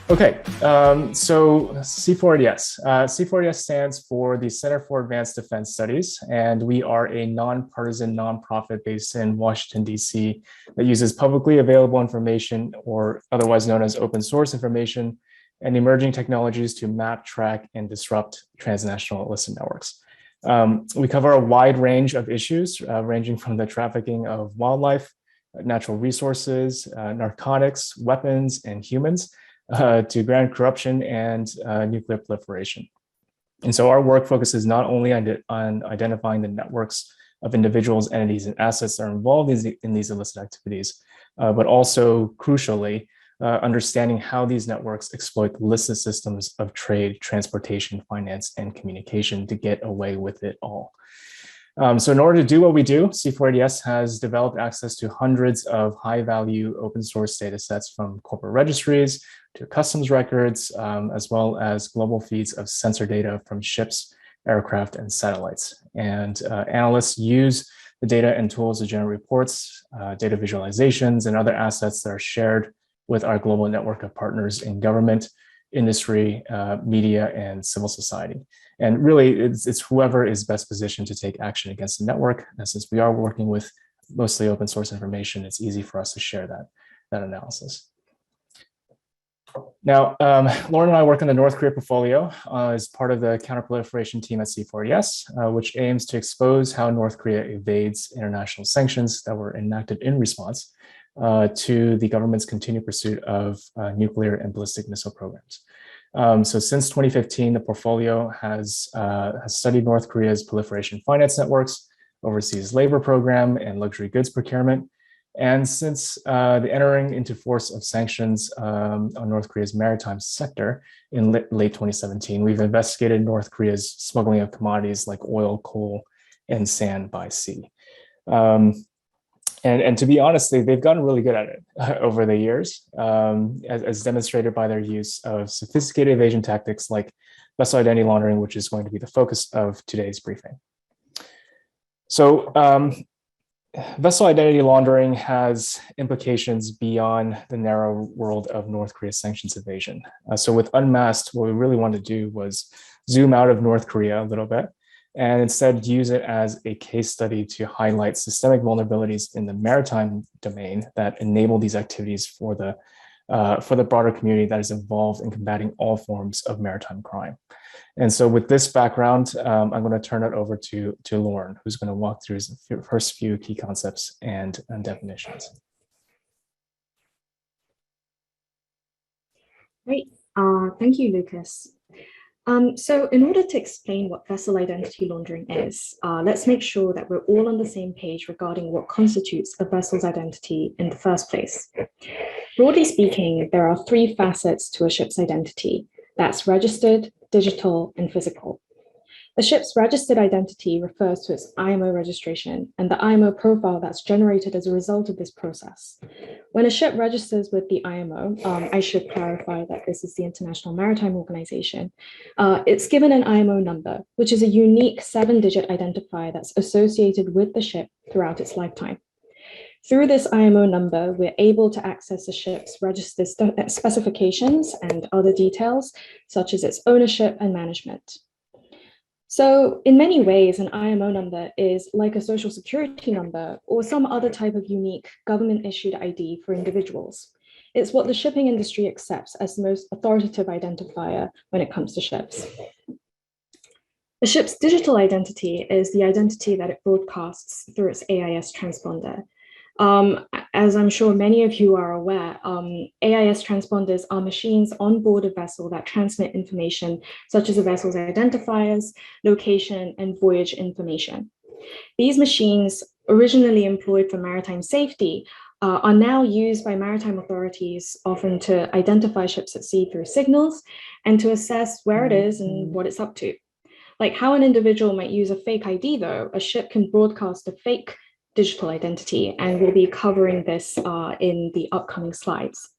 Okay, so C4ADS. C4ADS stands for the Center for Advanced Defense Studies, and we are a nonpartisan nonprofit based in Washington, D.C. that uses publicly available information, or otherwise known as open source information, and emerging technologies to map, track, and disrupt transnational illicit networks. We cover a wide range of issues, ranging from the trafficking of wildlife, natural resources, narcotics, weapons, and humans, to grand corruption and nuclear proliferation. And so our work focuses not only on identifying the networks of individuals, entities, and assets that are involved in these illicit activities, but also, crucially, understanding how these networks exploit illicit systems of trade, transportation, finance, and communication to get away with it all. So in order to do what we do, C4ADS has developed access to hundreds of high-value open source data sets from corporate registries to customs records, as well as global feeds of sensor data from ships, aircraft, and satellites. And analysts use the data and tools to generate reports, data visualizations, and other assets that are shared with our global network of partners in government, industry, media, and civil society. And really, it's whoever is best positioned to take action against the network. And since we are working with mostly open source information, it's easy for us to share that analysis. Now, Lauren and I work on the North Korea portfolio as part of the counterproliferation team at C4ADS, which aims to expose how North Korea evades international sanctions that were enacted in response to the government's continued pursuit of nuclear and ballistic missile programs. So since 2015, the portfolio has studied North Korea's proliferation finance networks, overseas labor program, and luxury goods procurement. And since the entering into force of sanctions on North Korea's maritime sector in late 2017, we've investigated North Korea's smuggling of commodities like oil, coal, and sand by sea. And to be honest, they've gotten really good at it over the years, as demonstrated by their use of sophisticated evasion tactics like vessel identity laundering, which is going to be the focus of today's briefing. So vessel identity laundering has implications beyond the narrow world of North Korea's sanctions evasion. So with Unmasked, what we really wanted to do was zoom out of North Korea a little bit and instead use it as a case study to highlight systemic vulnerabilities in the maritime domain that enable these activities for the broader community that is involved in combating all forms of maritime crime. And so with this background, I'm going to turn it over to Lauren, who's going to walk through his first few key concepts and definitions. Great. Thank you, Lucas. So in order to explain what vessel identity laundering is, let's make sure that we're all on the same page regarding what constitutes a vessel's identity in the first place. Broadly speaking, there are three facets to a ship's identity. That's registered, digital, and physical. A ship's registered identity refers to its IMO registration and the IMO profile that's generated as a result of this process. When a ship registers with the IMO, I should clarify that this is the International Maritime Organization, it's given an IMO number, which is a unique 7-digit identifier that's associated with the ship throughout its lifetime. Through this IMO number, we're able to access the ship's registered specifications and other details, such as its ownership and management. So in many ways, an IMO number is like a social security number or some other type of unique government-issued ID for individuals. It's what the shipping industry accepts as the most authoritative identifier when it comes to ships. A ship's digital identity is the identity that it broadcasts through its AIS transponder. As I'm sure many of you are aware, AIS transponders are machines on board a vessel that transmit information such as a vessel's identifiers, location, and voyage information. These machines, originally employed for maritime safety, are now used by maritime authorities often to identify ships at sea through signals and to assess where it is and what it's up to. Like how an individual might use a fake ID, though, a ship can broadcast a fake digital identity, and we'll be covering this in the upcoming slides.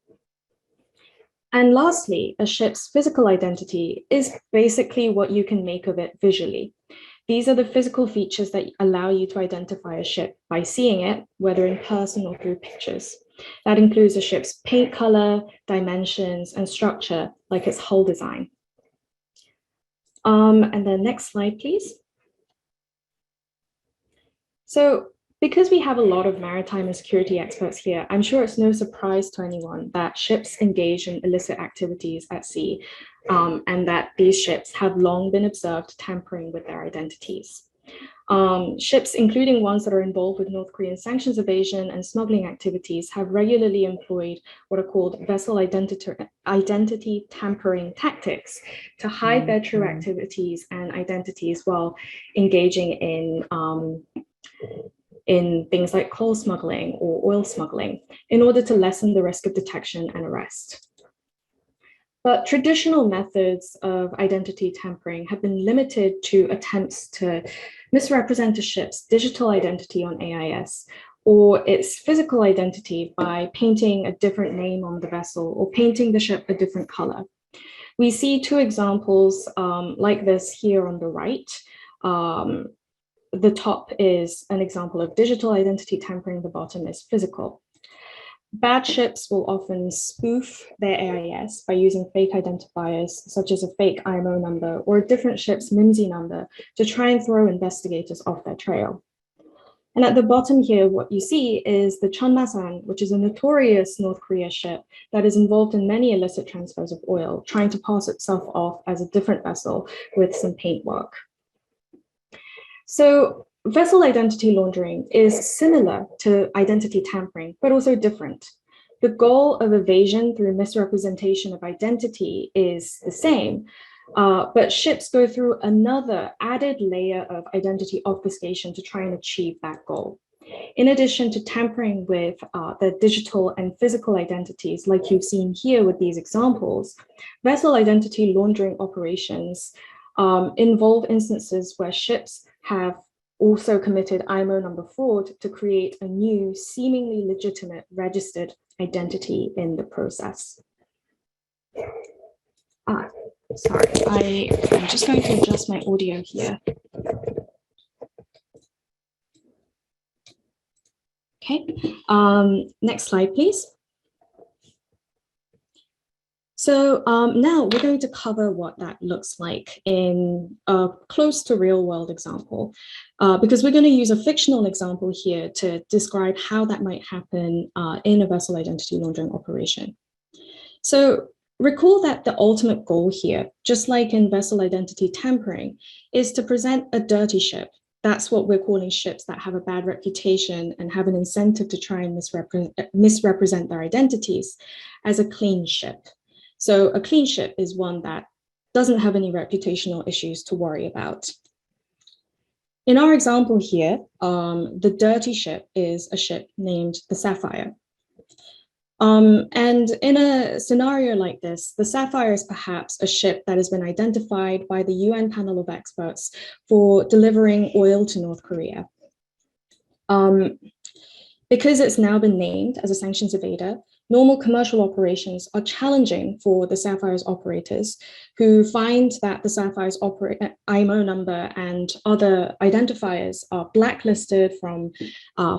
And lastly, a ship's physical identity is basically what you can make of it visually. These are the physical features that allow you to identify a ship by seeing it, whether in person or through pictures. That includes the ship's paint color, dimensions, and structure, like its hull design. And then next slide, please. So because we have a lot of maritime and security experts here, I'm sure it's no surprise to anyone that ships engage in illicit activities at sea, and that these ships have long been observed tampering with their identities. Ships, including ones that are involved with North Korean sanctions evasion and smuggling activities, have regularly employed what are called vessel identity tampering tactics to hide their true activities and identities while engaging in things like coal smuggling or oil smuggling in order to lessen the risk of detection and arrest. But traditional methods of identity tampering have been limited to attempts to misrepresent a ship's digital identity on AIS or its physical identity by painting a different name on the vessel or painting the ship a different color. We see two examples like this here on the right. The top is an example of digital identity tampering, the bottom is physical. Bad ships will often spoof their AIS by using fake identifiers, such as a fake IMO number or a different ship's MIMSI number to try and throw investigators off their trail. And at the bottom here, what you see is the Cheonmasan, which is a notorious North Korea ship that is involved in many illicit transfers of oil, trying to pass itself off as a different vessel with some paintwork. So vessel identity laundering is similar to identity tampering, but also different. The goal of evasion through misrepresentation of identity is the same, but ships go through another added layer of identity obfuscation to try and achieve that goal. In addition to tampering with the digital and physical identities, like you've seen here with these examples, vessel identity laundering operations involve instances where ships have also committed IMO number fraud to create a new, seemingly legitimate registered identity in the process. Sorry, I'm just going to adjust my audio here. Okay, next slide, please. So now we're going to cover what that looks like in a close to real world example, because we're going to use a fictional example here to describe how that might happen in a vessel identity laundering operation. So recall that the ultimate goal here, just like in vessel identity tampering, is to present a dirty ship. That's what we're calling ships that have a bad reputation and have an incentive to try and misrepresent their identities as a clean ship. So a clean ship is one that doesn't have any reputational issues to worry about. In our example here, the dirty ship is a ship named the Sapphire. And in a scenario like this, the Sapphire is perhaps a ship that has been identified by the UN panel of experts for delivering oil to North Korea. Because it's now been named as a sanctions evader, normal commercial operations are challenging for the Sapphire's operators, who find that the Sapphire's IMO number and other identifiers are blacklisted from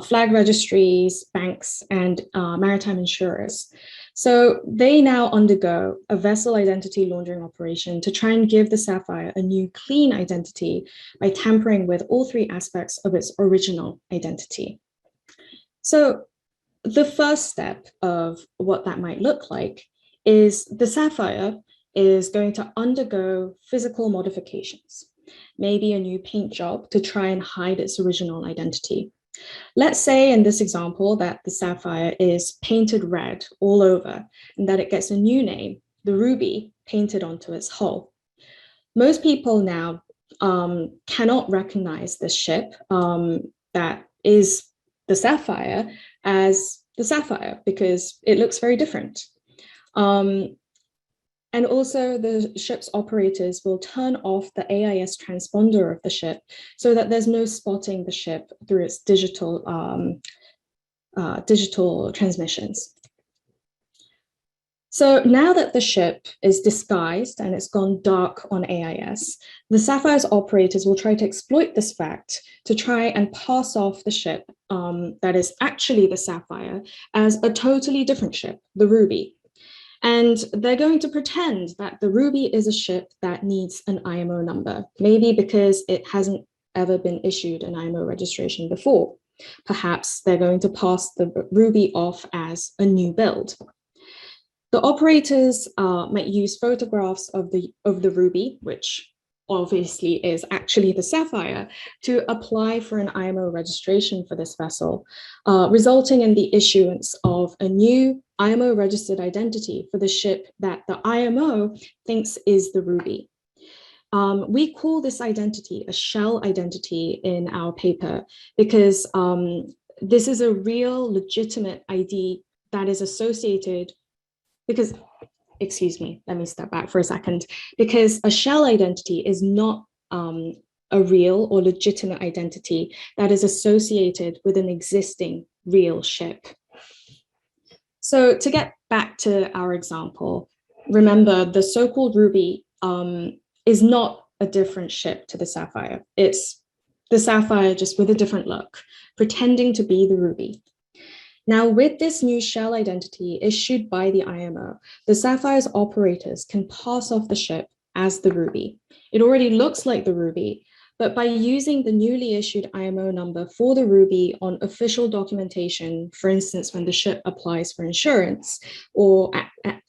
flag registries, banks, and maritime insurers. So they now undergo a vessel identity laundering operation to try and give the Sapphire a new clean identity by tampering with all three aspects of its original identity. So the first step of what that might look like is the Sapphire is going to undergo physical modifications, maybe a new paint job to try and hide its original identity. Let's say in this example that the Sapphire is painted red all over and that it gets a new name, the Ruby, painted onto its hull. Most people now cannot recognize this ship that is the Sapphire as the Sapphire because it looks very different. And also the ship's operators will turn off the AIS transponder of the ship so that there's no spotting the ship through its digital transmissions. So now that the ship is disguised and it's gone dark on AIS, the Sapphire's operators will try to exploit this fact to try and pass off the ship that is actually the Sapphire as a totally different ship, the Ruby. And they're going to pretend that the Ruby is a ship that needs an IMO number, maybe because it hasn't ever been issued an IMO registration before. Perhaps they're going to pass the Ruby off as a new build. The operators might use photographs of the Ruby, which obviously is actually the Sapphire, to apply for an IMO registration for this vessel, resulting in the issuance of a new IMO registered identity for the ship that the IMO thinks is the Ruby. We call this identity a shell identity in our paper because this is a real legitimate ID that is associated because, excuse me, let me step back for a second, because a shell identity is not a real or legitimate identity that is associated with an existing real ship. So to get back to our example, remember the so-called Ruby is not a different ship to the Sapphire. It's the Sapphire just with a different look, pretending to be the Ruby. Now, with this new shell identity issued by the IMO, the Sapphire's operators can pass off the ship as the Ruby. It already looks like the Ruby, but by using the newly issued IMO number for the Ruby on official documentation, for instance, when the ship applies for insurance,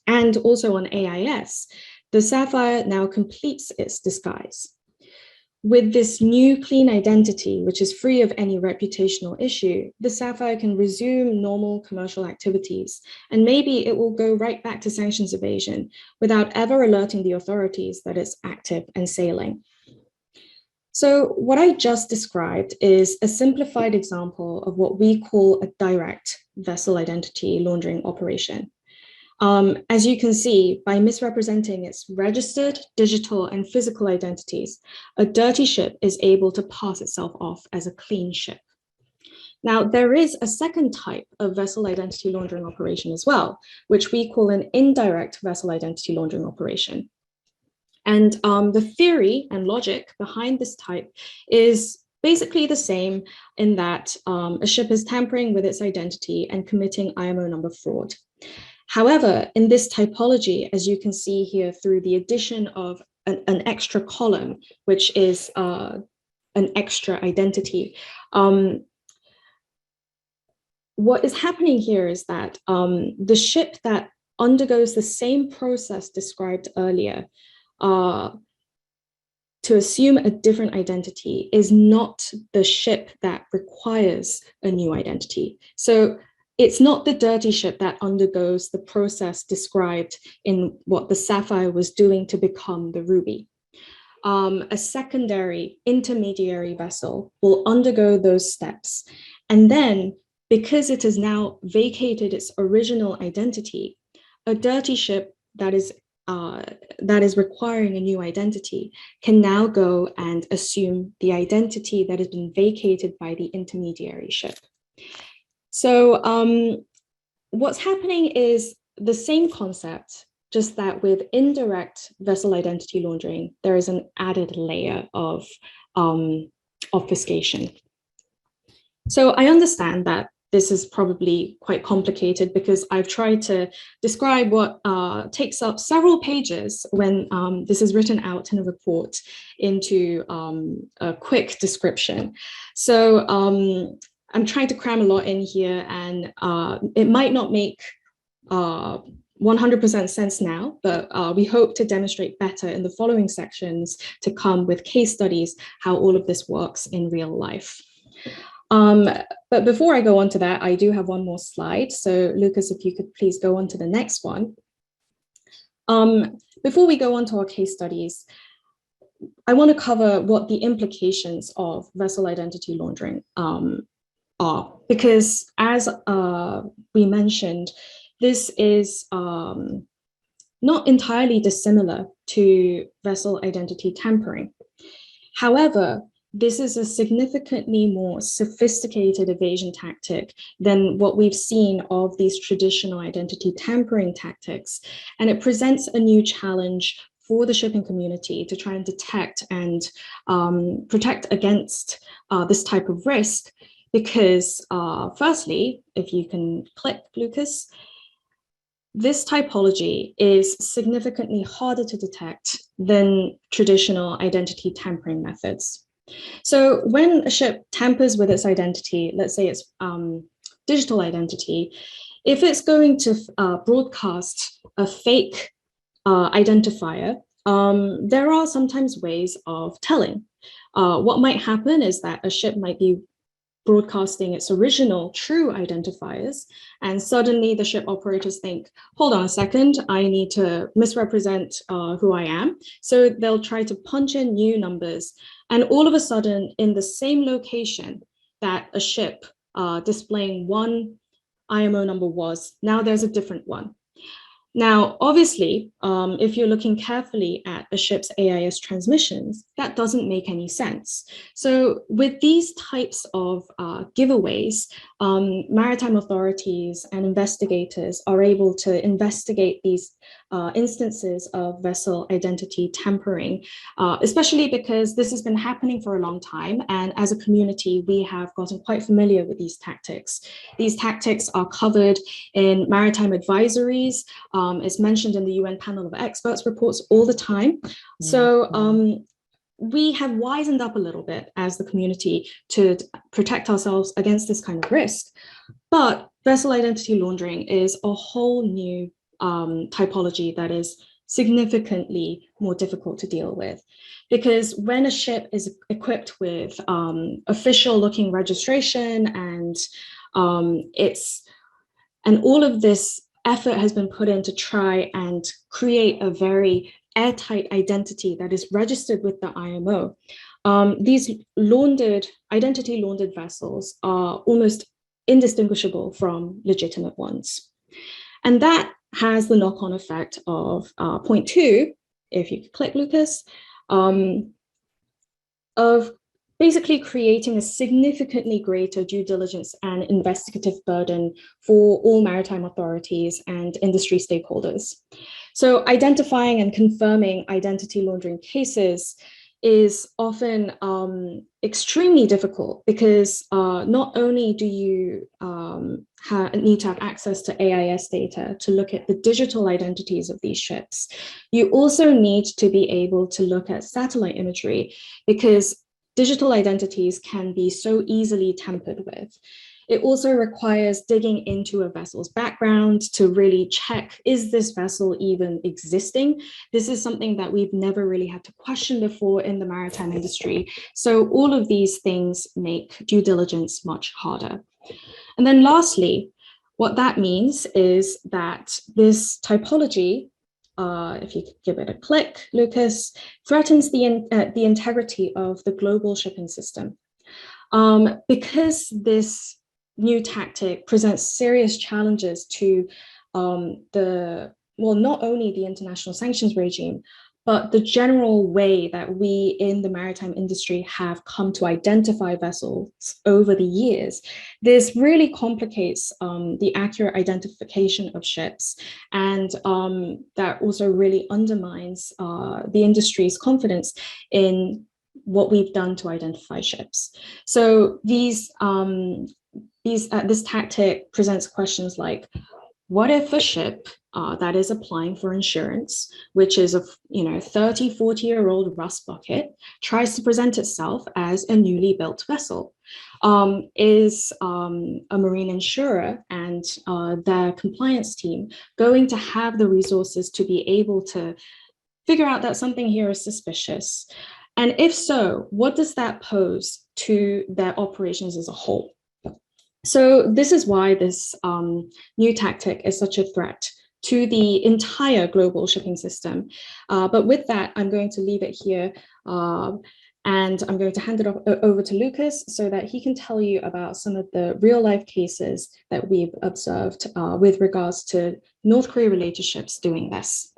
and also on AIS, the Sapphire now completes its disguise. With this new clean identity, which is free of any reputational issue, the Sapphire can resume normal commercial activities, and maybe it will go right back to sanctions evasion without ever alerting the authorities that it's active and sailing. So what I just described is a simplified example of what we call a direct vessel identity laundering operation. As you can see, by misrepresenting its registered, digital, and physical identities, a dirty ship is able to pass itself off as a clean ship. Now, there is a second type of vessel identity laundering operation as well, which we call an indirect vessel identity laundering operation. And the theory and logic behind this type is basically the same in that a ship is tampering with its identity and committing IMO number fraud. However, in this typology, as you can see here through the addition of an extra column, which is an extra identity, what is happening here is that the ship that undergoes the same process described earlier to assume a different identity is not the ship that requires a new identity. So it's not the dirty ship that undergoes the process described in what the Sapphire was doing to become the Ruby. A secondary intermediary vessel will undergo those steps. And then, because it has now vacated its original identity, a dirty ship that is requiring a new identity can now go and assume the identity that has been vacated by the intermediary ship. So what's happening is the same concept, just that with indirect vessel identity laundering, there is an added layer of obfuscation. So I understand that this is probably quite complicated because I've tried to describe what takes up several pages when this is written out in a report into a quick description. So I'm trying to cram a lot in here, and it might not make 100% sense now, but we hope to demonstrate better in the following sections to come with case studies, how all of this works in real life. But before I go on to that, I do have one more slide. So Lucas, if you could please go on to the next one. Before we go on to our case studies, I want to cover what the implications of vessel identity laundering are, because as we mentioned, this is not entirely dissimilar to vessel identity tampering. However, this is a significantly more sophisticated evasion tactic than what we've seen of these traditional identity tampering tactics. And it presents a new challenge for the shipping community to try and detect and protect against this type of risk. Because firstly, if you can click, Lucas, this typology is significantly harder to detect than traditional identity tampering methods. So when a ship tampers with its identity, let's say it's digital identity, if it's going to broadcast a fake identifier, there are sometimes ways of telling. What might happen is that a ship might be broadcasting its original true identifiers, and suddenly the ship operators think, hold on a second, I need to misrepresent who I am. So they'll try to punch in new numbers, and all of a sudden in the same location that a ship displaying one IMO number was, now there's a different one. Now, obviously, if you're looking carefully at a ship's AIS transmissions, that doesn't make any sense. So with these types of giveaways, maritime authorities and investigators are able to investigate these instances of vessel identity tampering, especially because this has been happening for a long time. And as a community, we have gotten quite familiar with these tactics. These tactics are covered in maritime advisories. It's mentioned in the UN panel of experts reports all the time. So we have wisened up a little bit as the community to protect ourselves against this kind of risk. But vessel identity laundering is a whole new typology that is significantly more difficult to deal with. Because when a ship is equipped with official looking registration and all of this effort has been put in to try and create a very airtight identity that is registered with the IMO. These identity laundered vessels are almost indistinguishable from legitimate ones. And that has the knock-on effect of point 2, if you could click, Lucas, of basically creating a significantly greater due diligence and investigative burden for all maritime authorities and industry stakeholders. So identifying and confirming identity laundering cases is often extremely difficult because not only do you need to have access to AIS data to look at the digital identities of these ships, you also need to be able to look at satellite imagery because digital identities can be so easily tampered with. It also requires digging into a vessel's background to really check, is this vessel even existing? This is something that we've never really had to question before in the maritime industry. So all of these things make due diligence much harder. And then lastly, what that means is that this typology, if you could give it a click, Lucas, threatens the integrity of the global shipping system. Because this new tactic presents serious challenges to not only the international sanctions regime, but the general way that we in the maritime industry have come to identify vessels over the years. This really complicates the accurate identification of ships, and that also really undermines the industry's confidence in what we've done to identify ships. So this tactic presents questions like, what if a ship that is applying for insurance, which is a 30, 40-year-old rust bucket, tries to present itself as a newly built vessel? Is a marine insurer and their compliance team going to have the resources to be able to figure out that something here is suspicious? And if so, what does that pose to their operations as a whole? So this is why this new tactic is such a threat to the entire global shipping system. But with that, I'm going to leave it here and I'm going to hand it over to Lucas so that he can tell you about some of the real life cases that we've observed with regards to North Korea related ships doing this.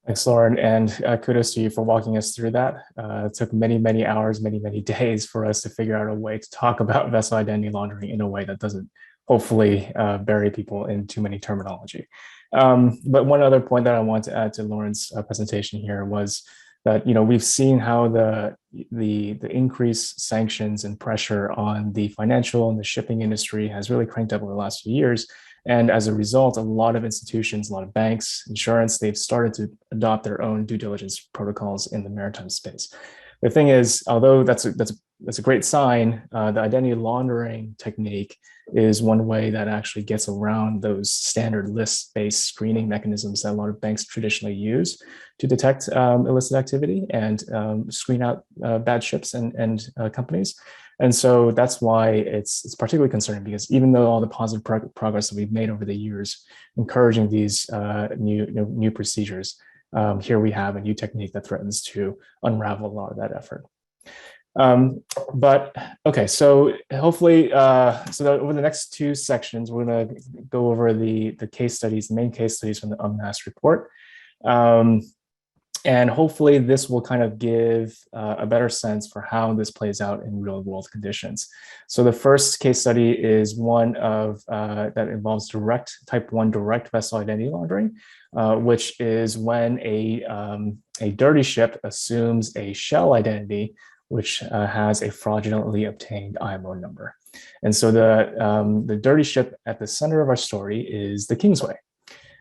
Thanks, Lauren, and kudos to you for walking us through that. It took many, many hours, many, many days for us to figure out a way to talk about vessel identity laundering in a way that doesn't hopefully bury people in too many terminology. But one other point that I want to add to Lauren's presentation here was that we've seen how the increased sanctions and pressure on the financial and the shipping industry has really cranked up over the last few years. And as a result, a lot of institutions, a lot of banks, insurance, they've started to adopt their own due diligence protocols in the maritime space. The thing is, although that's a great sign, the identity laundering technique is one way that actually gets around those standard list-based screening mechanisms that a lot of banks traditionally use to detect illicit activity and screen out bad ships and companies. And so that's why it's particularly concerning, because even though all the positive progress that we've made over the years, encouraging these new procedures, here we have a new technique that threatens to unravel a lot of that effort. But okay, so hopefully, over the next two sections, we're going to go over the case studies, the main case studies from the UNMASKED report. And hopefully this will kind of give a better sense for how this plays out in real world conditions. So the first case study is one of that involves type 1 direct vessel identity laundering, which is when a dirty ship assumes a shell identity, which has a fraudulently obtained IMO number. And so the dirty ship at the center of our story is the Kingsway.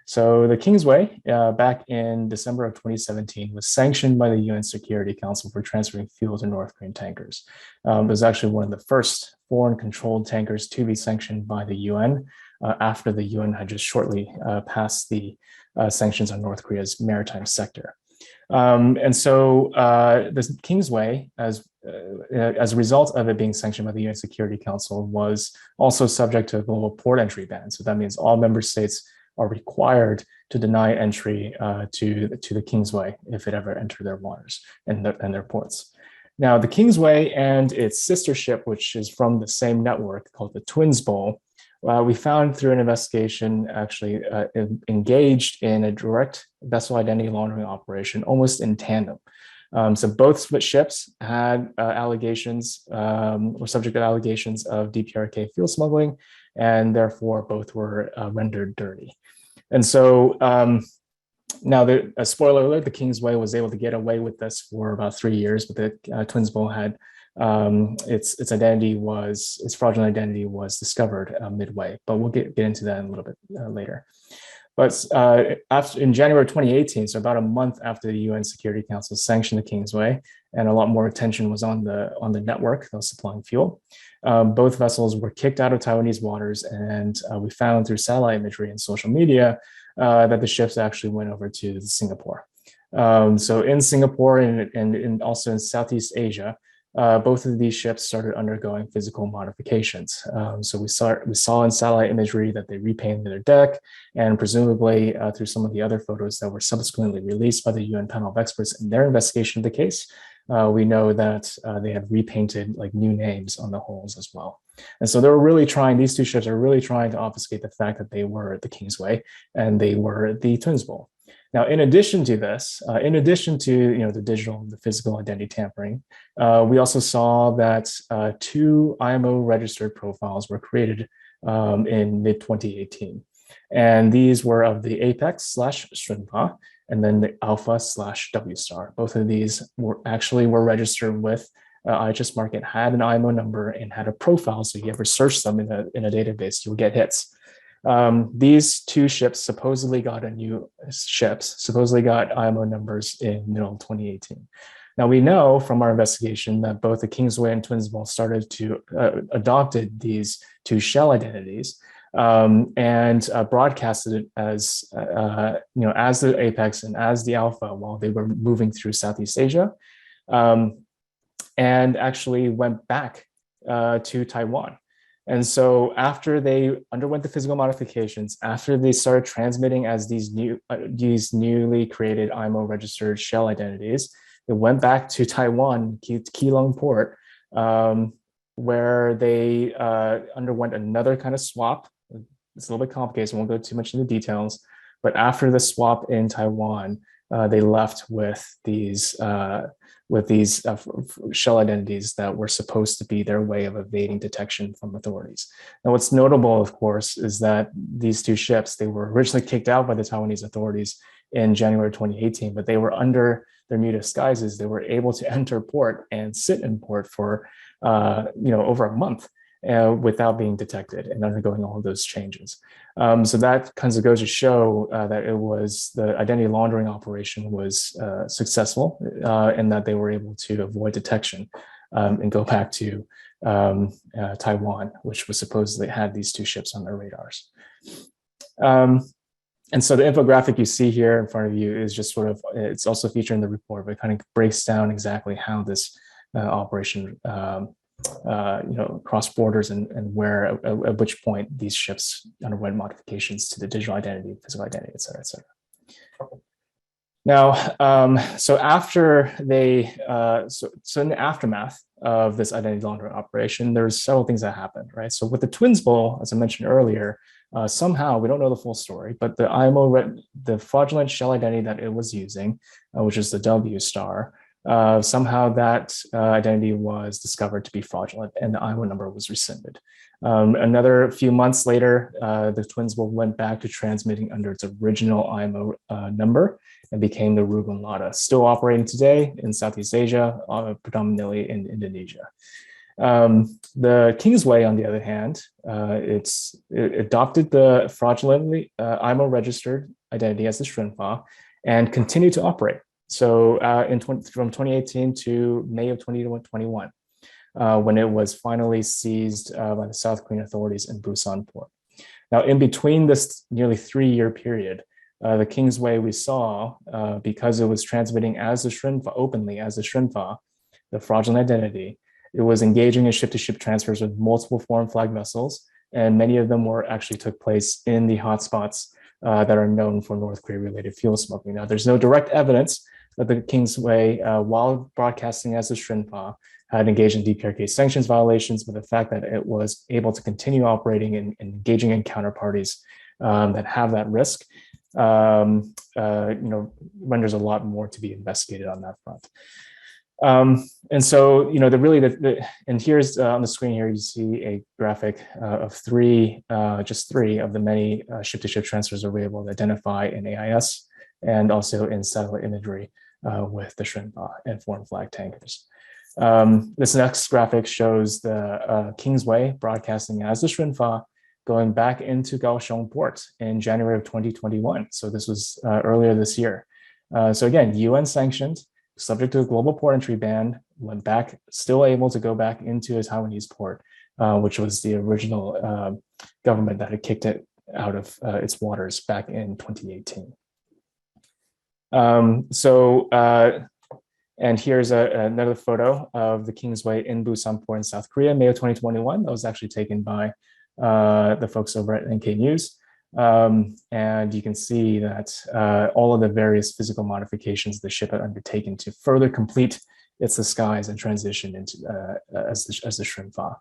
So the Kingsway, back in December of 2017, was sanctioned by the UN Security Council for transferring fuel to North Korean tankers. It was actually one of the first foreign-controlled tankers to be sanctioned by the UN after the UN had just shortly passed the sanctions on North Korea's maritime sector. And so the Kingsway, as a result of it being sanctioned by the UN Security Council, was also subject to a global port entry ban. So that means all member states are required to deny entry to the Kingsway if it ever entered their waters and their ports. Now, the Kingsway and its sister ship, which is from the same network called the Twins Bowl, we found through an investigation actually engaged in a direct vessel identity laundering operation almost in tandem. So both ships had allegations, were subject to allegations of DPRK fuel smuggling, and therefore both were rendered dirty. And so now, a spoiler alert, the Kingsway was able to get away with this for about 3 years, but the Twins Bowl had its fraudulent identity was discovered midway, but we'll get into that in a little bit later. But in January 2018, so about a month after the UN Security Council sanctioned the Kingsway, and a lot more attention was on the network that was supplying fuel, both vessels were kicked out of Taiwanese waters, and we found through satellite imagery and social media that the ships actually went over to Singapore. So in Singapore and also in Southeast Asia, both of these ships started undergoing physical modifications. So we saw in satellite imagery that they repainted their deck, and presumably through some of the other photos that were subsequently released by the UN panel of experts in their investigation of the case, we know that they had repainted like new names on the hulls as well. And so these two ships are really trying to obfuscate the fact that they were the Kingsway and they were the Twins Bowl. Now, in addition to this, in addition to the physical identity tampering, we also saw that 2 IMO registered profiles were created in mid-2018. And these were of the Apex/Shunpa and then the Alpha/W Star. Both of these were registered with IHS Markit, had an IMO number and had a profile. So if you ever search them in a database, you'll get hits. These 2 ships supposedly got IMO numbers in middle of 2018. Now we know from our investigation that both the Kingsway and Twins Bowl started to adopted these 2 shell identities and broadcasted it as as the Apex and as the Alpha while they were moving through Southeast Asia, and actually went back to Taiwan. And so after they underwent the physical modifications, after they started transmitting as these newly created IMO registered shell identities, they went back to Taiwan, Keelung Port, where they underwent another kind of swap. It's a little bit complicated, so I won't go too much into details. But after the swap in Taiwan, they left with these shell identities that were supposed to be their way of evading detection from authorities. Now, what's notable, of course, is that these two ships, they were originally kicked out by the Taiwanese authorities in January 2018, but they were under their new disguises. They were able to enter port and sit in port for over a month without being detected and undergoing all of those changes. So that kind of goes to show that it was the identity laundering operation was successful and that they were able to avoid detection and go back to Taiwan, which was supposedly had these two ships on their radars. And so the infographic you see here in front of you is just sort of, it's also featured in the report, but it kind of breaks down exactly how this operation cross borders and where, at which point these ships underwent modifications to the digital identity, physical identity, et cetera, et cetera. Now, so after they, so in the aftermath of this identity laundering operation, there's several things that happened, right? So with the Twins Bowl, as I mentioned earlier, somehow, we don't know the full story, but the IMO, the fraudulent shell identity that it was using, which is the W star, somehow that identity was discovered to be fraudulent and the IMO number was rescinded. Another few months later, the Twins Bowl went back to transmitting under its original IMO number and became the Ruben Lada, still operating today in Southeast Asia, predominantly in Indonesia. The KINGSWAY, on the other hand, it adopted the fraudulently IMO registered identity as the Shrinfa and continued to operate. So from 2018 to May of 2021, when it was finally seized by the South Korean authorities in Busan port. Now, in between this nearly 3-year period, the KINGSWAY we saw, because it was transmitting as the Shrinfa, openly as the Shrinfa, the fraudulent identity, it was engaging in ship-to-ship transfers with multiple foreign flag vessels, and many of them actually took place in the hotspots that are known for North Korea-related fuel smuggling. Now, there's no direct evidence that the KINGSWAY, while broadcasting as the Shrinfa, had engaged in DPRK sanctions violations, but the fact that it was able to continue operating and engaging in counterparties that have that risk, renders a lot more to be investigated on that front. And so, and here's on the screen here, you see a graphic of just three of the many ship-to-ship transfers are able to identify in AIS and also in satellite imagery with the Shrinfa and foreign flag tankers. This next graphic shows the KINGSWAY broadcasting as the Shrinfa going back into Kaohsiung port in January of 2021. So this was earlier this year. So again, UN sanctioned, subject to a global port entry ban, went back, still able to go back into a Taiwanese port, which was the original government that had kicked it out of its waters back in 2018. And here's another photo of the KINGSWAY in Busan port in South Korea, May of 2021. That was actually taken by the folks over at NK News. And you can see that all of the various physical modifications the ship had undertaken to further complete its disguise and transition into as the Shrinfa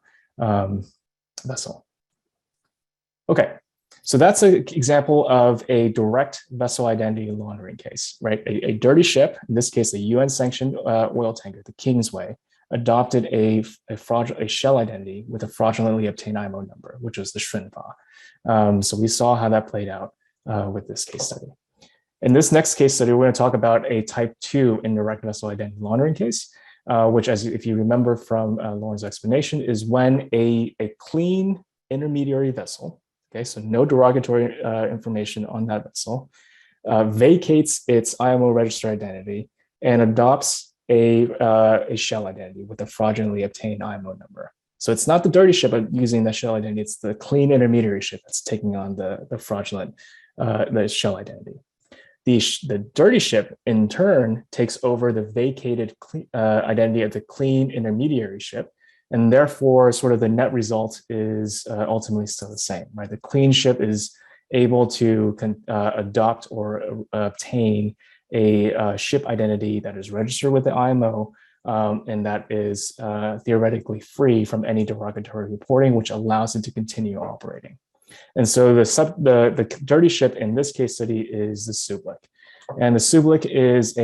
vessel. Okay, so that's an example of a direct vessel identity laundering case, right? A dirty ship, in this case, a UN-sanctioned oil tanker, the KINGSWAY, adopted a shell identity with a fraudulently obtained IMO number, which was the Shrinfa. So we saw how that played out with this case study. In this next case study, we're going to talk about a type 2 indirect vessel identity laundering case, which, if you remember from Lauren's explanation, is when a clean intermediary vessel, okay, so no derogatory information on that vessel, vacates its IMO register identity and adopts a shell identity with a fraudulently obtained IMO number. So it's not the dirty ship using the shell identity, it's the clean intermediary ship that's taking on the fraudulent the shell identity. The dirty ship, in turn, takes over the vacated identity of the clean intermediary ship, and therefore sort of the net result is ultimately still the same, right? The clean ship is able to adopt or obtain a ship identity that is registered with the IMO and that is theoretically free from any derogatory reporting, which allows it to continue operating. And so the dirty ship in this case study is the SUBBLIC. And the SUBBLIC is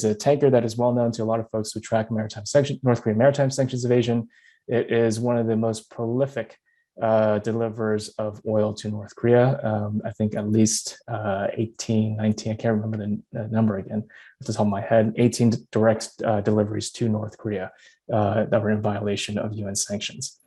a tanker that is well known to a lot of folks who track North Korean maritime sanctions evasion. It is one of the most prolific deliverers of oil to North Korea. I think at least 18, 19, I can't remember the number again off the top of my head, 18 direct deliveries to North Korea that were in violation of UN sanctions.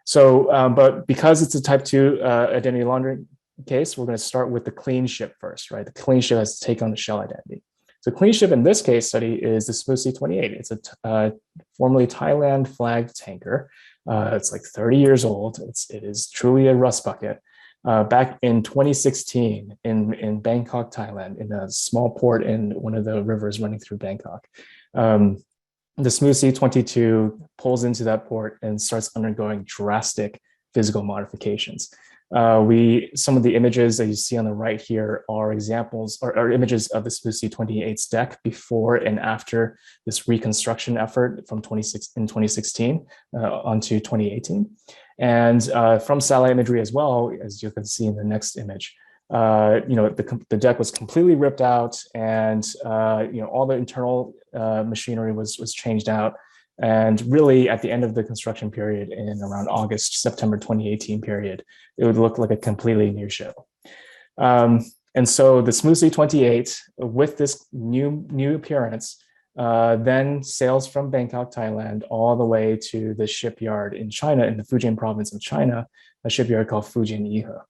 So, but because it's a type 2 identity laundering case, we're going to start with the clean ship first, right? The clean ship has to take on the shell identity. So clean ship in this case study is the C28. It's a formerly Thailand flagged tanker. It's like 30 years old. It is truly a rust bucket. Back in 2016 in Bangkok, Thailand, in a small port in one of the rivers running through Bangkok, the C22 pulls into that port and starts undergoing drastic physical modifications. Some of the images that you see on the right here are examples or images of the C28's deck before and after this reconstruction effort from 2016 onto 2018. And from satellite imagery as well, as you can see in the next image, the deck was completely ripped out, and all the internal machinery was changed out. And really, at the end of the construction period, in around August, September 2018 period, it would look like a completely new ship. And so the C28, with this new appearance, then sails from Bangkok, Thailand, all the way to the shipyard in China, in the Fujian province of China, a shipyard called Inouye Asia.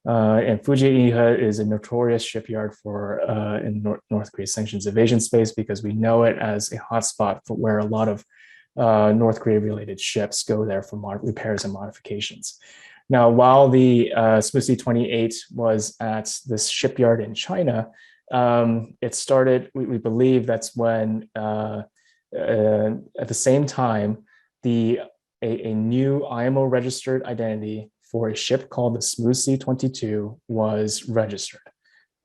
And Inouye Asia is a notorious shipyard in North Korea's sanctions evasion space, because we know it as a hotspot for where a lot of North Korea-related ships go there for repairs and modifications. Now, while the C28 was at this shipyard in China, it started, we believe that's when, at the same time, a new IMO-registered identity for a ship called the C22 was registered.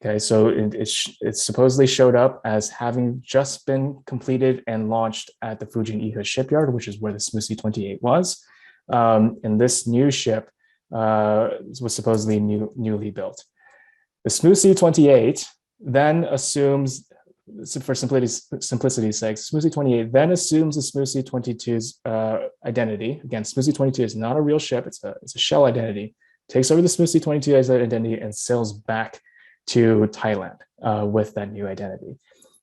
Okay, so it supposedly showed up as having just been completed and launched at the Inouye Asia shipyard, which is where the C28 was. And this new ship was supposedly newly built. The C28 then assumes, for simplicity's sake, C28 then assumes the C22's identity. Again, C22 is not a real ship; it's a shell identity. Takes over the C22's identity and sails back to Thailand with that new identity.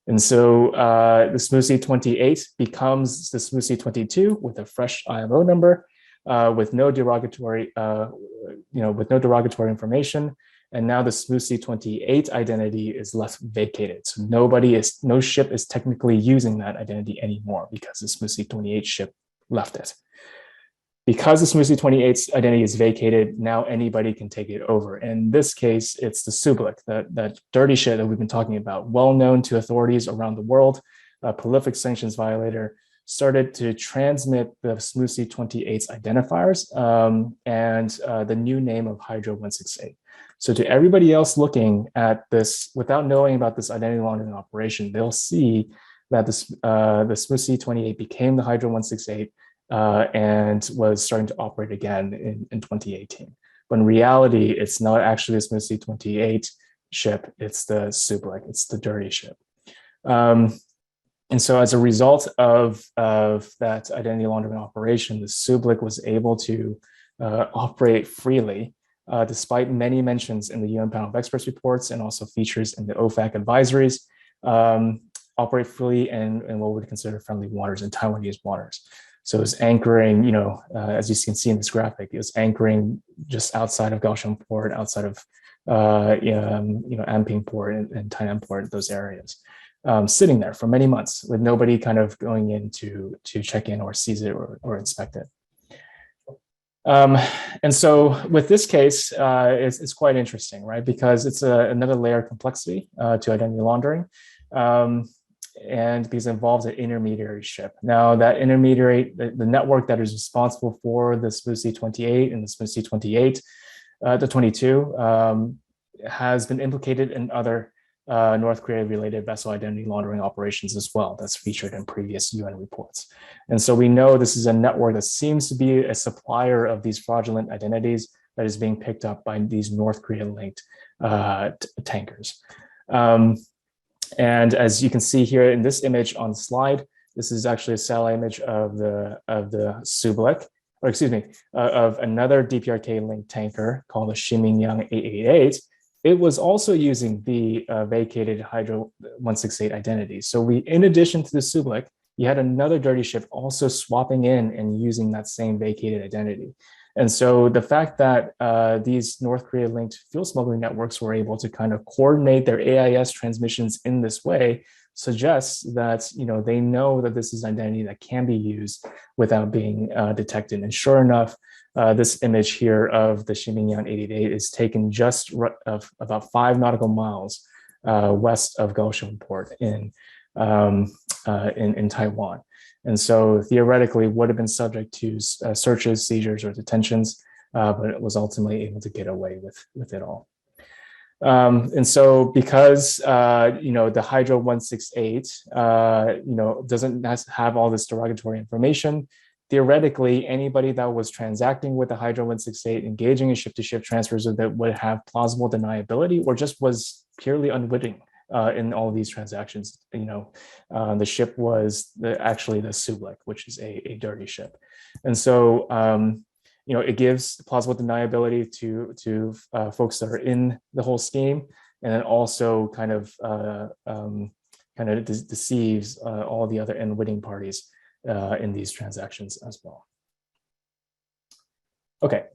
And so the C28 becomes the C22 with a fresh IMO number, with no derogatory, with no derogatory information. And now the C28 identity is left vacated. So no ship is technically using that identity anymore, because the C28 ship left it. Because the C28's identity is vacated, now anybody can take it over. In this case, it's the SUBBLIC, that dirty shit that we've been talking about, well known to authorities around the world, a prolific sanctions violator, started to transmit the C28's identifiers and the new name of Hydro 168. So to everybody else looking at this, without knowing about this identity laundering operation, they'll see that the C28 became the Hydro 168 and was starting to operate again in 2018. But in reality, it's not actually the C28 ship, it's the SUBBLIC, it's the dirty ship. And so as a result of that identity laundering operation, the SUBBLIC was able to operate freely, despite many mentions in the UN Panel of Experts reports and also features in the OFAC advisories, operate freely in what we would consider friendly waters and Taiwanese waters. So it was anchoring, as you can see in this graphic, it was anchoring just outside of Kaohsiung Port, outside of Anping Port and Tainan Port, those areas, sitting there for many months with nobody kind of going in to check in or seize it or inspect it. And so with this case, it's quite interesting, right? Because it's another layer of complexity to identity laundering. And because it involves an intermediary ship. Now that intermediary, the network that is responsible for the C28 and the C28, the 22, has been implicated in other North Korea-related vessel identity laundering operations as well. That's featured in previous UN reports. And so we know this is a network that seems to be a supplier of these fraudulent identities that is being picked up by these North Korean-linked tankers. And as you can see here in this image on the slide, this is actually a satellite image of the SUBBLIC, or excuse me, of another DPRK linked tanker called the Inouye 888. It was also using the vacated Hydro 168 identity. So we, in addition to the SUBBLIC, you had another dirty ship also swapping in and using that same vacated identity. And so the fact that these North Korea linked fuel smuggling networks were able to kind of coordinate their AIS transmissions in this way suggests that, you know, they know that this is an identity that can be used without being detected. And sure enough, this image here of the Inouye 888 is taken just of about 5 nautical miles west of Kaohsiung Port in Taiwan. And so theoretically would have been subject to searches, seizures, or detentions, but it was ultimately able to get away with it all. And so because, you know, the Hydro 168, you know, doesn't have all this derogatory information, theoretically, anybody that was transacting with the Hydro 168, engaging in ship-to-ship transfers that would have plausible deniability or just was purely unwitting in all of these transactions. You know, the ship was actually the SUBBLIC, which is a dirty ship. And so, you know, it gives plausible deniability to folks that are in the whole scheme, and then also kind of deceives all the other unwitting parties in these transactions as well. Okay.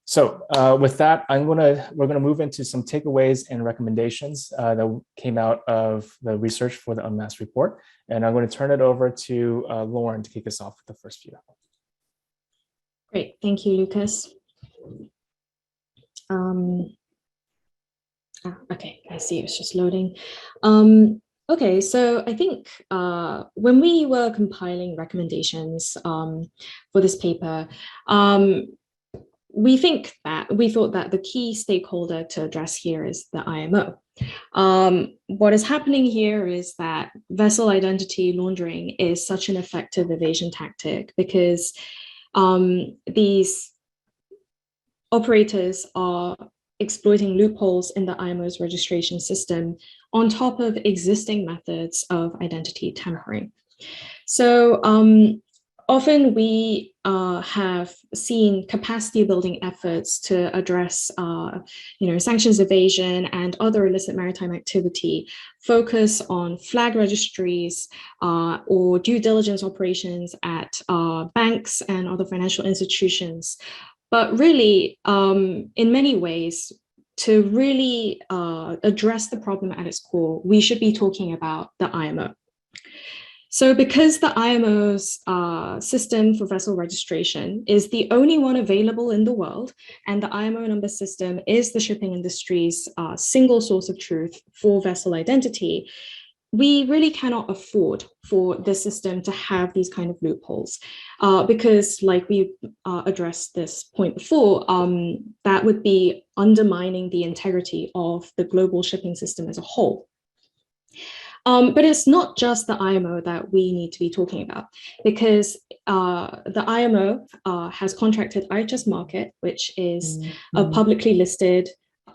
So with that, we're gonna move into some takeaways and recommendations that came out of the research for the UNMASKED report. And I'm going to turn it over to Lauren to kick us off with the first few. Great, thank you, Lucas. Okay, I see it's just loading. Okay, so I think when we were compiling recommendations for this paper, we thought that the key stakeholder to address here is the IMO. What is happening here is that vessel identity laundering is such an effective evasion tactic because these operators are exploiting loopholes in the IMO's registration system on top of existing methods of identity tampering. So often we have seen capacity building efforts to address sanctions evasion and other illicit maritime activity focus on flag registries or due diligence operations at banks and other financial institutions. But really, in many ways, to really address the problem at its core, we should be talking about the IMO. So because the IMO's system for vessel registration is the only one available in the world, and the IMO number system is the shipping industry's single source of truth for vessel identity, we really cannot afford for the system to have these kind of loopholes because, like we addressed this point before, that would be undermining the integrity of the global shipping system as a whole. But it's not just the IMO that we need to be talking about, because the IMO has contracted IHS Markit, which is a publicly listed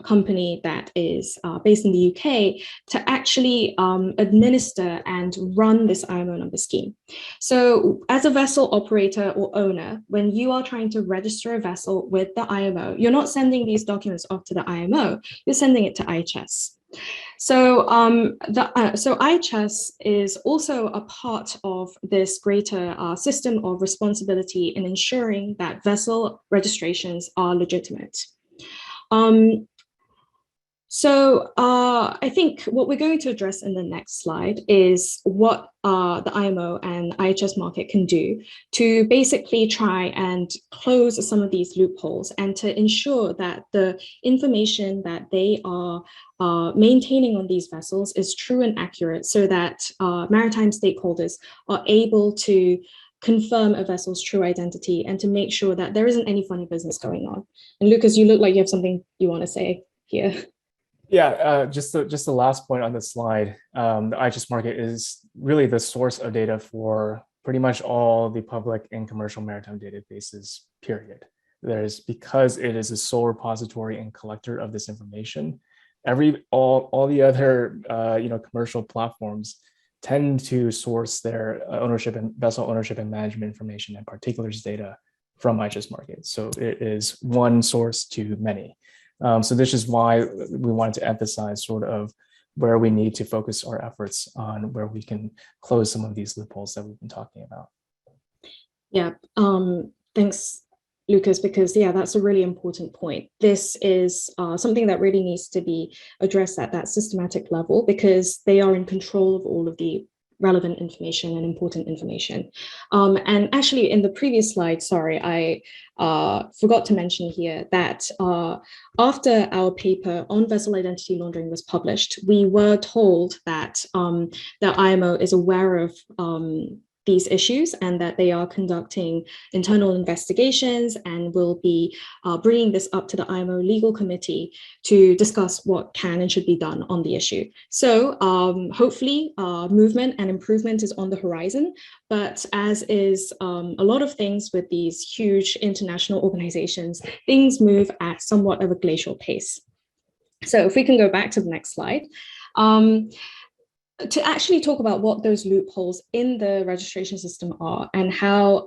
company that is based in the UK, to actually administer and run this IMO number scheme. So as a vessel operator or owner, when you are trying to register a vessel with the IMO, you're not sending these documents off to the IMO, you're sending it to IHS. So so IHS is also a part of this greater system of responsibility in ensuring that vessel registrations are legitimate. So I think what we're going to address in the next slide is what the IMO and IHS Markit can do to basically try and close some of these loopholes and to ensure that the information that they are maintaining on these vessels is true and accurate, so that maritime stakeholders are able to confirm a vessel's true identity and to make sure that there isn't any funny business going on. And Lucas, you look like you have something you want to say here. Yeah, just the last point on the slide, the IHS Markit is really the source of data for pretty much all the public and commercial maritime databases, period. Because it is a sole repository and collector of this information, all the other commercial platforms tend to source their ownership and vessel ownership and management information and particulars data from IHS Markit. So it is one source to many. So this is why we wanted to emphasize sort of where we need to focus our efforts on where we can close some of these loopholes that we've been talking about. Yeah, thanks, Lucas, because yeah, that's a really important point. This is something that really needs to be addressed at that systematic level, because they are in control of all of the relevant information and important information. And actually in the previous slide, sorry, I forgot to mention here that after our paper on vessel identity laundering was published, we were told that the IMO is aware of these issues and that they are conducting internal investigations and will be bringing this up to the IMO legal committee to discuss what can and should be done on the issue. So hopefully movement and improvement is on the horizon, but as is a lot of things with these huge international organizations, things move at somewhat of a glacial pace. So if we can go back to the next slide. To actually talk about what those loopholes in the registration system are and how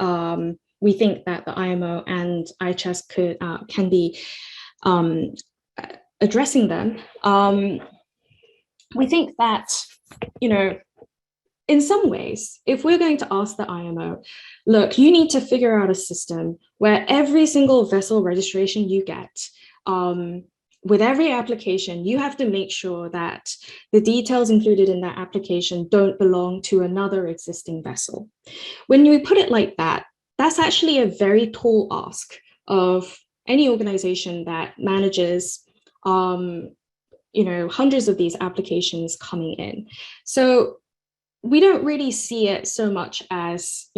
we think that the IMO and IHS can be addressing them, we think that, in some ways, if we're going to ask the IMO, look, you need to figure out a system where every single vessel registration you get, with every application, you have to make sure that the details included in that application don't belong to another existing vessel. When you put it like that, that's actually a very tall ask of any organization that manages, hundreds of these applications coming in. So we don't really see it so much as,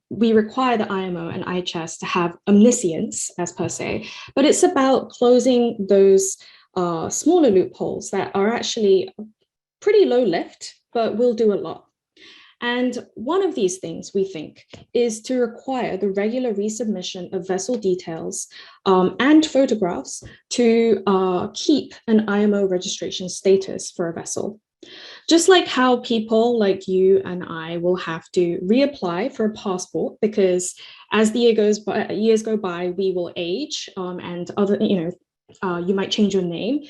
we require the IMO and IHS to have omniscience as per se, but it's about closing those smaller loopholes that are actually pretty low lift, but will do a lot. And one of these things, we think, is to require the regular resubmission of vessel details and photographs to keep an IMO registration status for a vessel. Just like how people like you and I will have to reapply for a passport because as the years go by, we will age and other, you might change your name.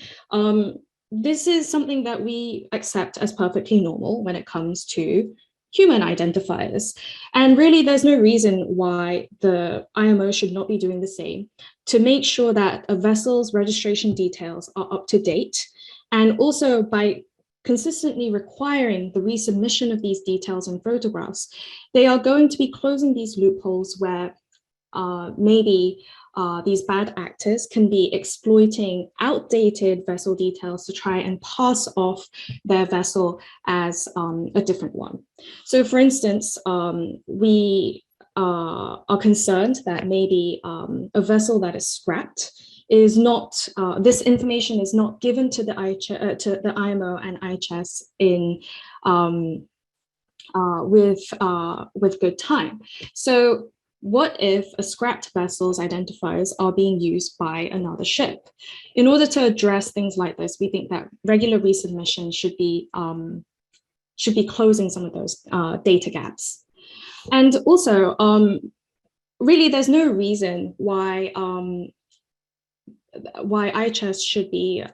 This is something that we accept as perfectly normal when it comes to human identifiers. And really, there's no reason why the IMO should not be doing the same to make sure that a vessel's registration details are up to date. And also by consistently requiring the resubmission of these details and photographs, they are going to be closing these loopholes where maybe these bad actors can be exploiting outdated vessel details to try and pass off their vessel as a different one. So for instance, we are concerned that maybe a vessel that is scrapped is not, this information is not given to the IMO and IHS in with good time. So what if a scrapped vessel's identifiers are being used by another ship? In order to address things like this, we think that regular resubmission should be closing some of those data gaps. And also, really, there's no reason why IHS should be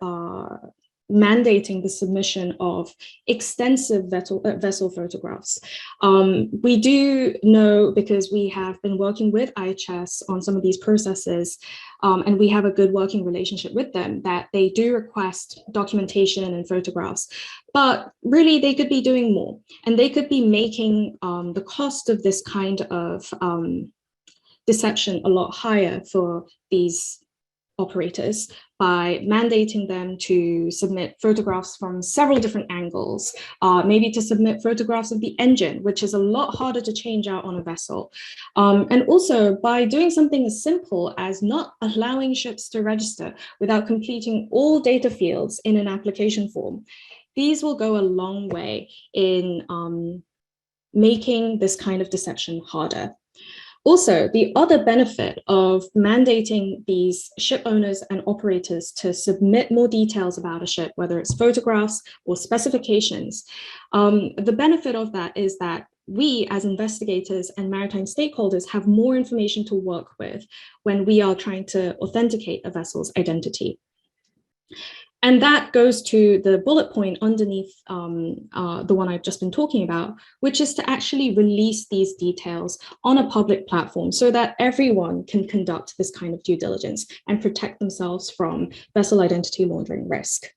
mandating the submission of extensive vessel photographs. We do know, because we have been working with IHS on some of these processes, and we have a good working relationship with them, that they do request documentation and photographs, but really they could be doing more, and they could be making the cost of this kind of deception a lot higher for these operators by mandating them to submit photographs from several different angles, maybe to submit photographs of the engine, which is a lot harder to change out on a vessel. And also by doing something as simple as not allowing ships to register without completing all data fields in an application form. These will go a long way in making this kind of deception harder. Also, the other benefit of mandating these ship owners and operators to submit more details about a ship, whether it's photographs or specifications, the benefit of that is that we as investigators and maritime stakeholders have more information to work with when we are trying to authenticate a vessel's identity. And that goes to the bullet point underneath the one I've just been talking about, which is to actually release these details on a public platform so that everyone can conduct this kind of due diligence and protect themselves from vessel identity laundering risk.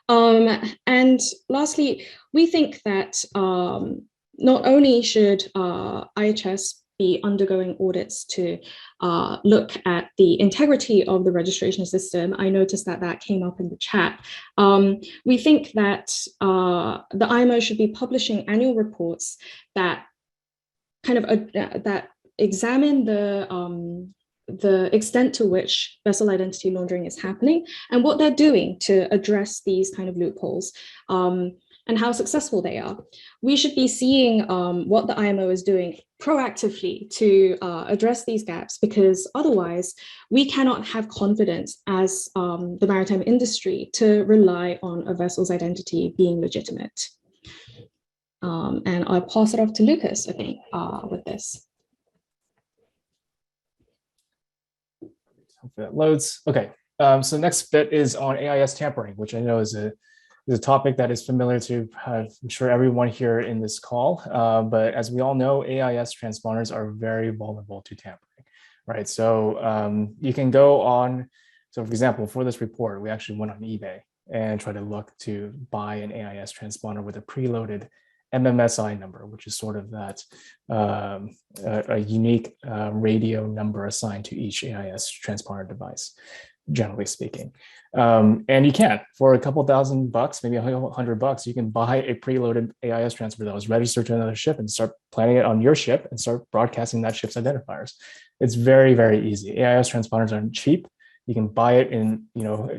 And lastly, we think that not only should IHS be undergoing audits to look at the integrity of the registration system. I noticed that that came up in the chat. We think that the IMO should be publishing annual reports that kind of that examine the extent to which vessel identity laundering is happening and what they're doing to address these kind of loopholes. And how successful they are. We should be seeing what the IMO is doing proactively to address these gaps, because otherwise we cannot have confidence as the maritime industry to rely on a vessel's identity being legitimate. And I'll pass it off to Lucas, I think, with this. Hopefully that loads. Okay, so next bit is on AIS tampering, which I know is a topic that is familiar to, I'm sure, everyone here in this call. But as we all know, AIS transponders are very vulnerable to tampering, right? So you can go on, so for example, for this report, we actually went on eBay and tried to look to buy an AIS transponder with a preloaded MMSI number, which is sort of that a unique radio number assigned to each AIS transponder device, generally speaking. And you can, for a couple $1,000, maybe $100, you can buy a preloaded AIS transponder that was registered to another ship and start planning it on your ship and start broadcasting that ship's identifiers. It's very, very easy. AIS transponders aren't cheap. You can buy it in,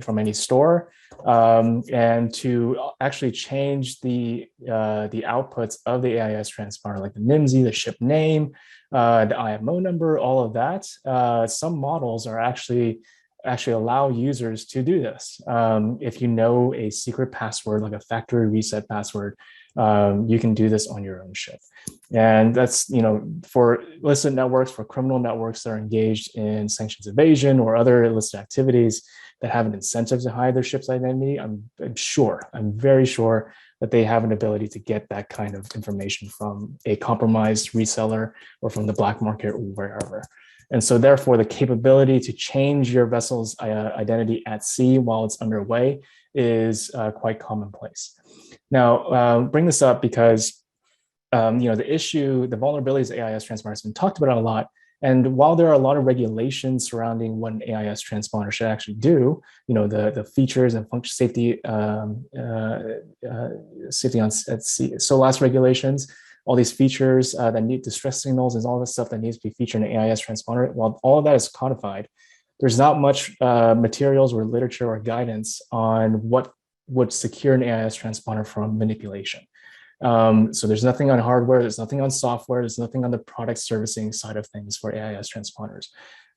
from any store. And to actually change the outputs of the AIS transponder, like the NIMSI, the ship name, the IMO number, all of that, some models are actually allow users to do this. If you know a secret password, like a factory reset password, you can do this on your own ship. And that's, for illicit networks, for criminal networks that are engaged in sanctions evasion or other illicit activities that have an incentive to hide their ship's identity, I'm very sure that they have an ability to get that kind of information from a compromised reseller or from the black market or wherever. And so therefore, the capability to change your vessel's identity at sea while it's underway is quite commonplace. Now, bring this up because the vulnerabilities of AIS transponder has been talked about a lot. And while there are a lot of regulations surrounding what an AIS transponder should actually do, the features and function safety safety at sea, SOLAS regulations, all these features that need distress signals and all the stuff that needs to be featured in an AIS transponder, while all of that is codified, there's not much materials or literature or guidance on what would secure an AIS transponder from manipulation. So there's nothing on hardware, there's nothing on software, there's nothing on the product servicing side of things for AIS transponders.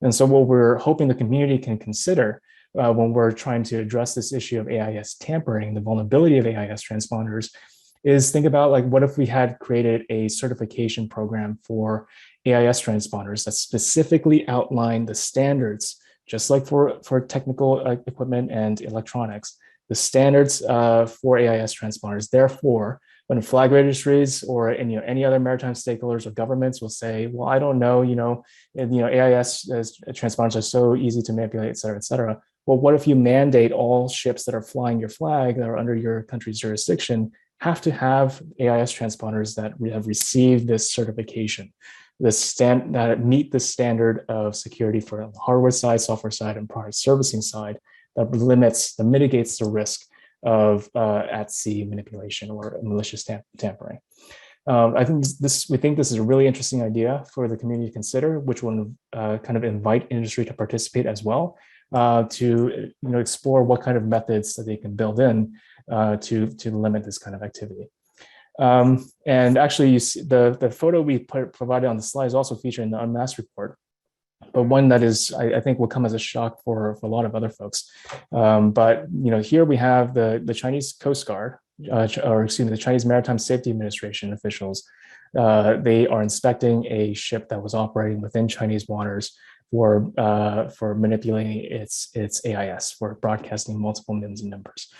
And so what we're hoping the community can consider when we're trying to address this issue of AIS tampering, the vulnerability of AIS transponders, is think about, like, what if we had created a certification program for AIS transponders that specifically outlined the standards, just like for technical equipment and electronics, the standards for AIS transponders. Therefore, when flag registries or any other maritime stakeholders or governments will say, well, I don't know, AIS transponders are so easy to manipulate, et cetera, et cetera. Well, what if you mandate all ships that are flying your flag that are under your country's jurisdiction have to have AIS transponders that have received this certification, that meet the standard of security for the hardware side, software side, and product servicing side that mitigates the risk of at-sea manipulation or malicious tampering. I think we think this is a really interesting idea for the community to consider, which will kind of invite industry to participate as well, to explore what kind of methods that they can build in to limit this kind of activity. And actually, you see the photo we provided on the slide is also featured in the UNMASKED report, but one that is, I think, will come as a shock for a lot of other folks. But here we have the Chinese Coast Guard, or excuse me, the Chinese Maritime Safety Administration officials. They are inspecting a ship that was operating within Chinese waters for manipulating its AIS, for broadcasting multiple MIMS and numbers.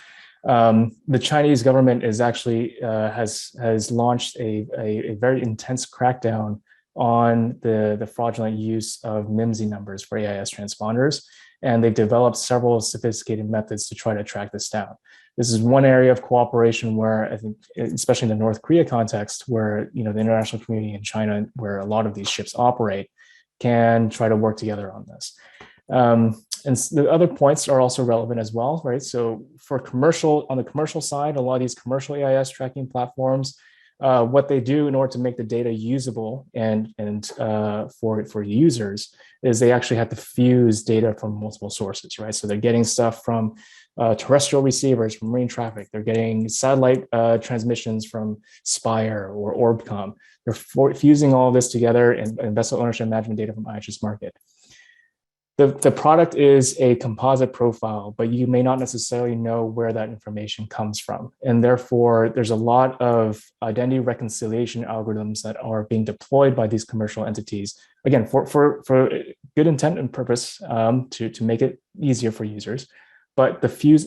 The Chinese government is actually has launched a very intense crackdown on the fraudulent use of MIMSI numbers for AIS transponders, and they've developed several sophisticated methods to try to track this down. This is one area of cooperation where I think, especially in the North Korea context, where the international community in China, where a lot of these ships operate, can try to work together on this. And the other points are also relevant as well, right? So on the commercial side, a lot of these commercial AIS tracking platforms, what they do in order to make the data usable and for users is they actually have to fuse data from multiple sources, right? So they're getting stuff from terrestrial receivers, from marine traffic. They're getting satellite transmissions from Spire or Orbcom. They're fusing all of this together and vessel ownership management data from IHS Market. The product is a composite profile, but you may not necessarily know where that information comes from. And therefore, there's a lot of identity reconciliation algorithms that are being deployed by these commercial entities, again, for good intent and purpose, to make it easier for users. But if you're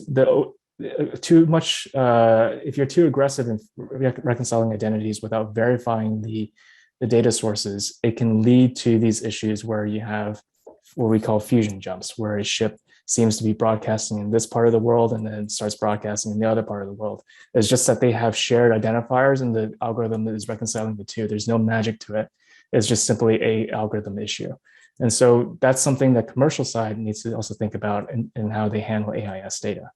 too aggressive in reconciling identities without verifying the data sources, it can lead to these issues where you have what we call fusion jumps, where a ship seems to be broadcasting in this part of the world and then starts broadcasting in the other part of the world. It's just that they have shared identifiers and the algorithm that is reconciling the two. There's no magic to it. It's just simply a algorithm issue. And so that's something that commercial side needs to also think about in how they handle AIS data.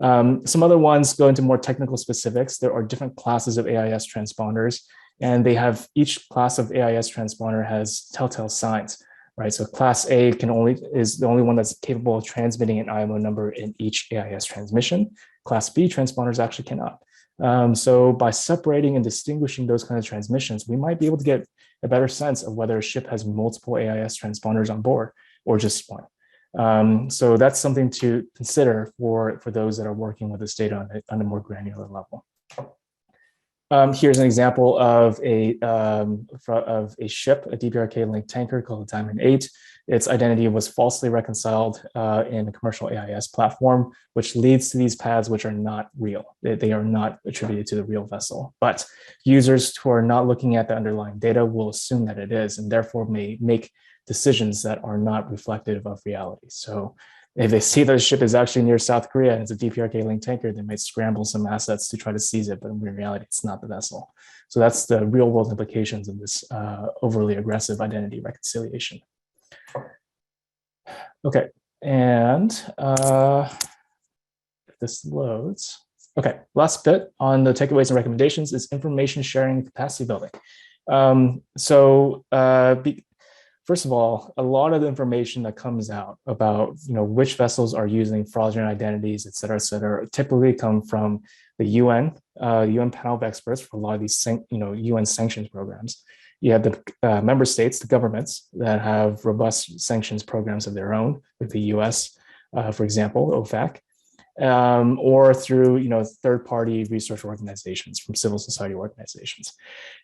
Some other ones go into more technical specifics. There are different classes of AIS transponders, and each class of AIS transponder has telltale signs. Right, so class A is the only one that's capable of transmitting an IMO number in each AIS transmission. Class B transponders actually cannot. So by separating and distinguishing those kinds of transmissions, we might be able to get a better sense of whether a ship has multiple AIS transponders on board or just one. So that's something to consider for those that are working with this data on a more granular level. Here's an example of a ship, a DPRK linked tanker called Diamond 8. Its identity was falsely reconciled in a commercial AIS platform, which leads to these paths which are not real. They are not attributed to the real vessel. But users who are not looking at the underlying data will assume that it is, and therefore may make decisions that are not reflective of reality. So if they see that the ship is actually near South Korea and it's a DPRK linked tanker, they might scramble some assets to try to seize it, but in reality, it's not the vessel. So that's the real world implications of this overly aggressive identity reconciliation. Okay, and if this loads. Okay, last bit on the takeaways and recommendations is information sharing and capacity building. First of all, a lot of the information that comes out about which vessels are using fraudulent identities, et cetera, typically come from the UN panel of experts for a lot of these UN sanctions programs. You have the member states, the governments that have robust sanctions programs of their own, with the US, for example, OFAC, or through third-party research organizations from civil society organizations.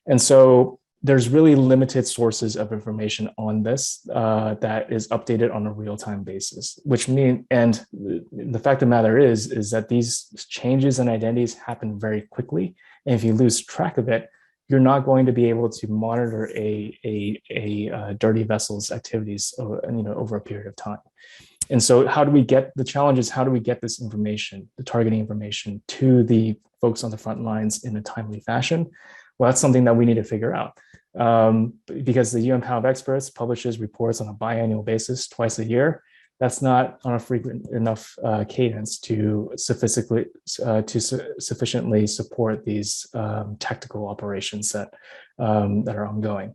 And so there's really limited sources of information on this that is updated on a real-time basis, and the fact of the matter is that these changes in identities happen very quickly. And if you lose track of it, you're not going to be able to monitor a dirty vessel's activities over a period of time. And so how do we get this information, the targeting information, to the folks on the front lines in a timely fashion? Well, that's something that we need to figure out, because the UN panel of experts publishes reports on a biannual basis twice a year. That's not on a frequent enough cadence to sufficiently support these tactical operations that are ongoing.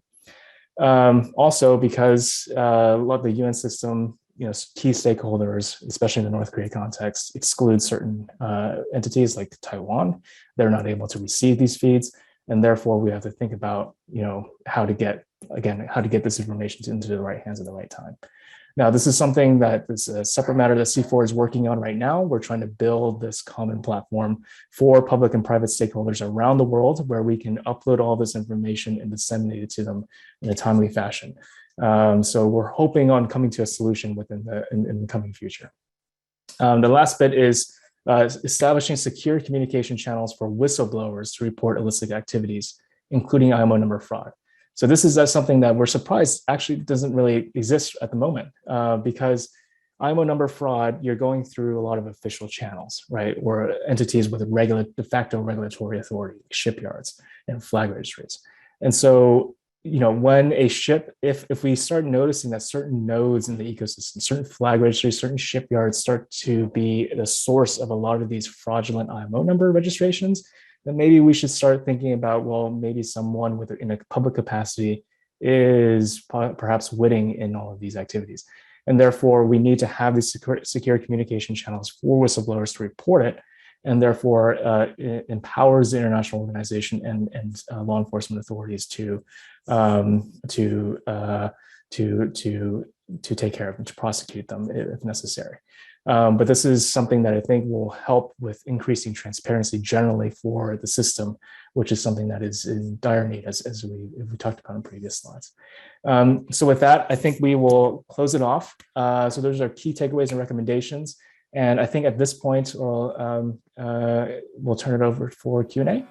Also, because a lot of the UN system, key stakeholders, especially in the North Korea context, exclude certain entities like Taiwan. They're not able to receive these feeds. And therefore, we have to think about, how to get this information into the right hands at the right time. Now, this is something that is a separate matter that C4 is working on right now. We're trying to build this common platform for public and private stakeholders around the world where we can upload all this information and disseminate it to them in a timely fashion. So we're hoping on coming to a solution within in the coming future. The last bit is establishing secure communication channels for whistleblowers to report illicit activities, including IMO number fraud. So this is something that we're surprised actually doesn't really exist at the moment, because IMO number fraud, you're going through a lot of official channels, right? Or entities with a de facto regulatory authority, shipyards and flag registries. And so, when a ship, if we start noticing that certain nodes in the ecosystem, certain flag registries, certain shipyards start to be the source of a lot of these fraudulent IMO number registrations, then maybe we should start thinking about, well, maybe someone in a public capacity is perhaps witting in all of these activities. And therefore, we need to have these secure communication channels for whistleblowers to report it, and therefore it empowers the international organization and law enforcement authorities to take care of them, to prosecute them if necessary. But this is something that I think will help with increasing transparency generally for the system, which is something that is in dire need, as we talked about in previous slides. So with that, I think we will close it off. So those are key takeaways and recommendations. And I think at this point, we'll turn it over for Q&A.